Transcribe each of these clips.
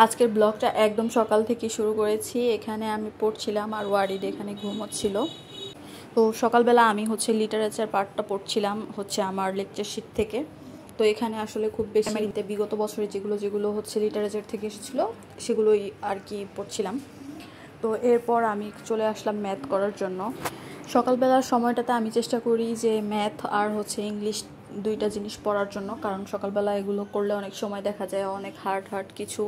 আজকের ব্লগটা একদম সকাল থেকে শুরু করেছি। এখানে আমি পড়ছিলাম আর ওয়ারিদ এখানে ঘুমোচ্ছিল। তো সকালবেলা আমি হচ্ছে লিটারেচার পার্টটা পড়ছিলাম হচ্ছে আমার লেকচার শিট থেকে। তো এখানে আসলে খুব বেশি বিগত বছরে যেগুলো হচ্ছে লিটারেচার থেকে এসেছিলো সেগুলোই আর কি পড়ছিলাম। তো এরপর আমি চলে আসলাম ম্যাথ করার জন্য। সকালবেলার সময়টাতে আমি চেষ্টা করি যে ম্যাথ আর হচ্ছে ইংলিশ দুইটা জিনিস পড়ার জন্য, কারণ সকালবেলা এগুলো করলে অনেক সময় দেখা যায় অনেক হার্ড কিছু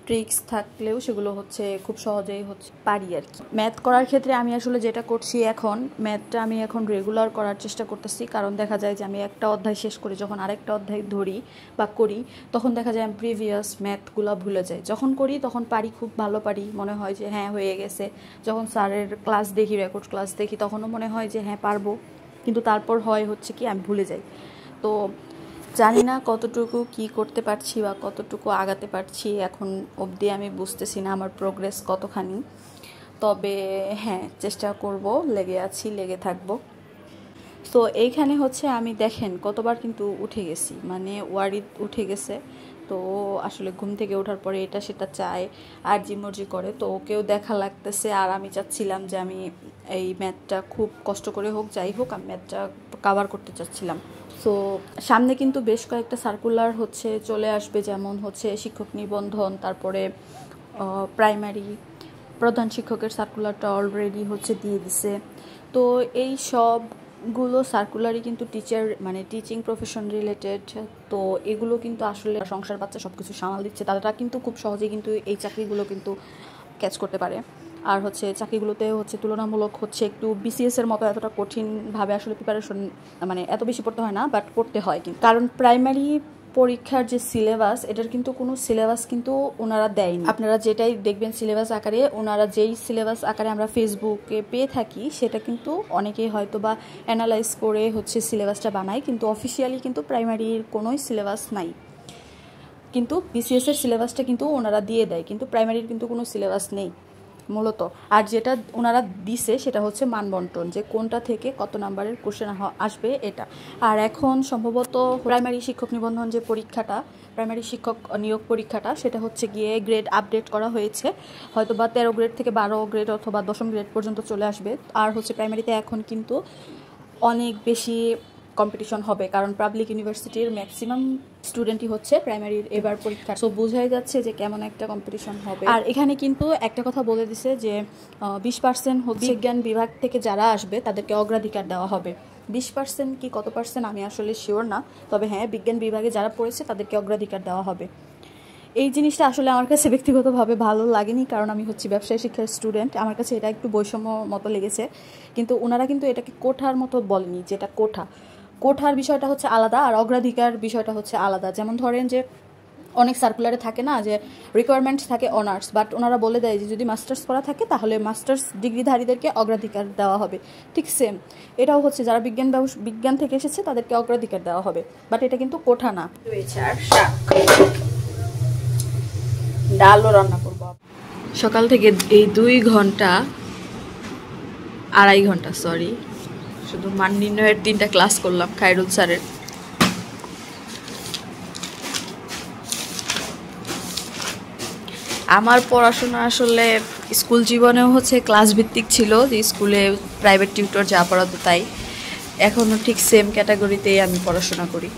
ট্রিক্স থাকলেও সেগুলো হচ্ছে খুব সহজেই হচ্ছে পারি আর কি। ম্যাথ করার ক্ষেত্রে আমি আসলে যেটা করছি, এখন ম্যাথটা আমি এখন রেগুলার করার চেষ্টা করতেছি, কারণ দেখা যায় যে আমি একটা অধ্যায় শেষ করি, যখন আরেকটা অধ্যায় ধরি বা করি তখন দেখা যায় আমি প্রিভিয়াস ম্যাথগুলো ভুলে যাই। যখন করি তখন পারি, খুব ভালো পারি, মনে হয় যে হ্যাঁ হয়ে গেছে। যখন স্যারের ক্লাস দেখি, রেকর্ড ক্লাস দেখি, তখনও মনে হয় যে হ্যাঁ পারবো, কিন্তু তারপর হয় হচ্ছে কি আমি ভুলে যাই। তো জানি না কতটুকু কি করতে পারছি বা কতটুকু আগাতে পারছি, এখন অবধি আমি বুঝতেছি না আমার প্রোগ্রেস কতখানি। তবে হ্যাঁ চেষ্টা করব, লেগে থাকবো। তো এইখানে হচ্ছে আমি দেখেন কতবার কিন্তু উঠে গেছি, মানে ওয়ারিদ উঠে গেছে। তো আসলে ঘুম থেকে ওঠার পরে এটা সেটা চায় আর জিমর্জি করে, তো ওকেও দেখা লাগতেছে। আর আমি চাচ্ছিলাম যে আমি এই ম্যাথটা খুব কষ্ট করে হোক যাই হোক আমি ম্যাথটা কভার করতে চাচ্ছিলাম। সো সামনে কিন্তু বেশ কয়েকটা সার্কুলার হচ্ছে চলে আসবে, যেমন হচ্ছে শিক্ষক নিবন্ধন, তারপরে প্রাইমারি প্রধান শিক্ষকের সার্কুলারটা অলরেডি হচ্ছে দিয়ে দিছে। তো এই সবগুলো সার্কুলারই কিন্তু টিচিং প্রফেশন রিলেটেড। তো এগুলো কিন্তু আসলে সংসার বাচ্চা সব কিছু সামাল দিচ্ছে, তারা কিন্তু খুব সহজেই কিন্তু এই চাকরিগুলো কিন্তু ক্যাচ করতে পারে। আর হচ্ছে চাকরিগুলোতে হচ্ছে তুলনামূলক হচ্ছে একটু বিসিএসের মতো এতটা কঠিনভাবে আসলে প্রিপারেশন মানে এত বেশি পড়তে হয় না, বাট পড়তে হয় কিন্তু, কারণ প্রাইমারি পরীক্ষার যে সিলেবাস, এটার কিন্তু কোনো সিলেবাস কিন্তু ওনারা দেয়নি। আপনারা যেটাই দেখবেন সিলেবাস আকারে, ওনারা যেই সিলেবাস আকারে আমরা ফেসবুকে পেয়ে থাকি সেটা কিন্তু অনেকেই হয়তো বা অ্যানালাইজ করে হচ্ছে সিলেবাসটা বানায়, কিন্তু অফিসিয়ালি কিন্তু প্রাইমারির কোনোই সিলেবাস নাই। কিন্তু বিসিএসের সিলেবাসটা কিন্তু ওনারা দিয়ে দেয়, কিন্তু প্রাইমারির কিন্তু কোনো সিলেবাস নেই মূলত। আর যেটা ওনারা দিছে সেটা হচ্ছে মানবন্টন, যে কোনটা থেকে কত নাম্বারের কোশ্চেন আসবে এটা। আর এখন সম্ভবত প্রাইমারি শিক্ষক নিবন্ধন যে পরীক্ষাটা, প্রাইমারি শিক্ষক নিয়োগ পরীক্ষাটা, সেটা হচ্ছে গিয়ে গ্রেড আপডেট করা হয়েছে, হয়তো বা 13 গ্রেড থেকে 12 গ্রেড অথবা 10ম গ্রেড পর্যন্ত চলে আসবে। আর হচ্ছে প্রাইমারিতে এখন কিন্তু অনেক বেশি কম্পিটিশন হবে, কারণ পাবলিক ইউনিভার্সিটির ম্যাক্সিমাম স্টুডেন্টই হচ্ছে প্রাইমারির এবার পরীক্ষা। সো বোঝাই যাচ্ছে যে কেমন একটা কম্পিটিশন হবে। আর এখানে কিন্তু একটা কথা বলে দিছে যে 20% বিজ্ঞান বিভাগ থেকে যারা আসবে তাদেরকে অগ্রাধিকার দেওয়া হবে। 20% কি কত পার্সেন্ট আমি আসলে শিওর না, তবে হ্যাঁ বিজ্ঞান বিভাগে যারা পড়েছে তাদেরকে অগ্রাধিকার দেওয়া হবে। এই জিনিসটা আসলে আমার কাছে ব্যক্তিগতভাবে ভালো লাগেনি, কারণ আমি হচ্ছি ব্যবসায় শিক্ষার স্টুডেন্ট, আমার কাছে এটা একটু বৈষম্য মতো লেগেছে। কিন্তু ওনারা কিন্তু এটাকে কোঠার মতো বলেনি, যেটা কোঠার বিষয়টা হচ্ছে আলাদা আর অগ্রাধিকার বিষয়টা হচ্ছে আলাদা। যেমন ধরেন যে অনেক সার্কুলারে থাকে না যে রিকোয়ারমেন্ট থাকে অনার্স, বাট ওনারা বলে দেয় যে যদি মাস্টার্স করা থাকে তাহলে মাস্টার্স ডিগ্রিধারীদেরকে অগ্রাধিকার দেওয়া হবে। ঠিক সেম এটাও হচ্ছে যারা বিজ্ঞান থেকে এসেছে তাদেরকে অগ্রাধিকার দেওয়া হবে, বাট এটা কিন্তু কোঠা না। ডালও রান্না করবো সকাল থেকে, এই 2.5 ঘন্টা শুধু মান নির্ণয়ের 3টা ক্লাস করলাম খায়রুল স্যারের। আমার পড়াশোনা আসলে স্কুল জীবনেও হচ্ছে ক্লাস ভিত্তিক ছিল, যে স্কুলে প্রাইভেট টিউটর যা পড়াতো তাই। এখনও ঠিক সেম ক্যাটাগরিতেই আমি পড়াশোনা করি।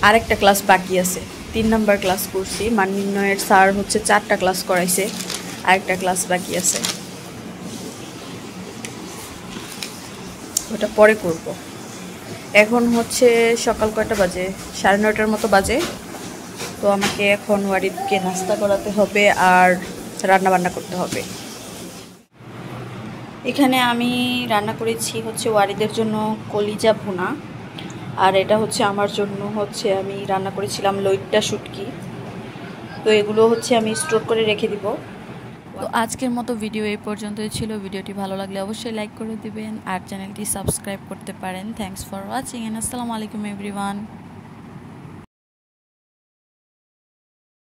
আরেকটা ক্লাস বাকি আছে, 3 নাম্বার ক্লাস করছি। মান নির্ণয়ের স্যার হচ্ছে 4টা ক্লাস করাইছে, আরেকটা ক্লাস বাকি আছে, ওটা পরে করব। এখন হচ্ছে সকাল কয়টা বাজে, 9:30 মতো বাজে। তো আমাকে এখন ওয়ারিদকে নাস্তা করাতে হবে আর রান্না বান্না করতে হবে। এখানে আমি রান্না করেছি হচ্ছে ওয়ারিদের জন্য কলিজা ভুনা, আর এটা হচ্ছে আমার জন্য হচ্ছে আমি রান্না করেছিলাম লইট্টা শুটকি। তো এগুলো হচ্ছে আমি স্টোর করে রেখে দিব। তো আজকের মতো ভিডিও এই পর্যন্তই ছিল। ভিডিওটি ভালো লাগলে অবশ্যই লাইক করে দিবেন আর চ্যানেলটি সাবস্ক্রাইব করতে পারেন। থ্যাঙ্কস ফর ওয়াচিং এন্ড আসসালামু আলাইকুম এভরিওয়ান।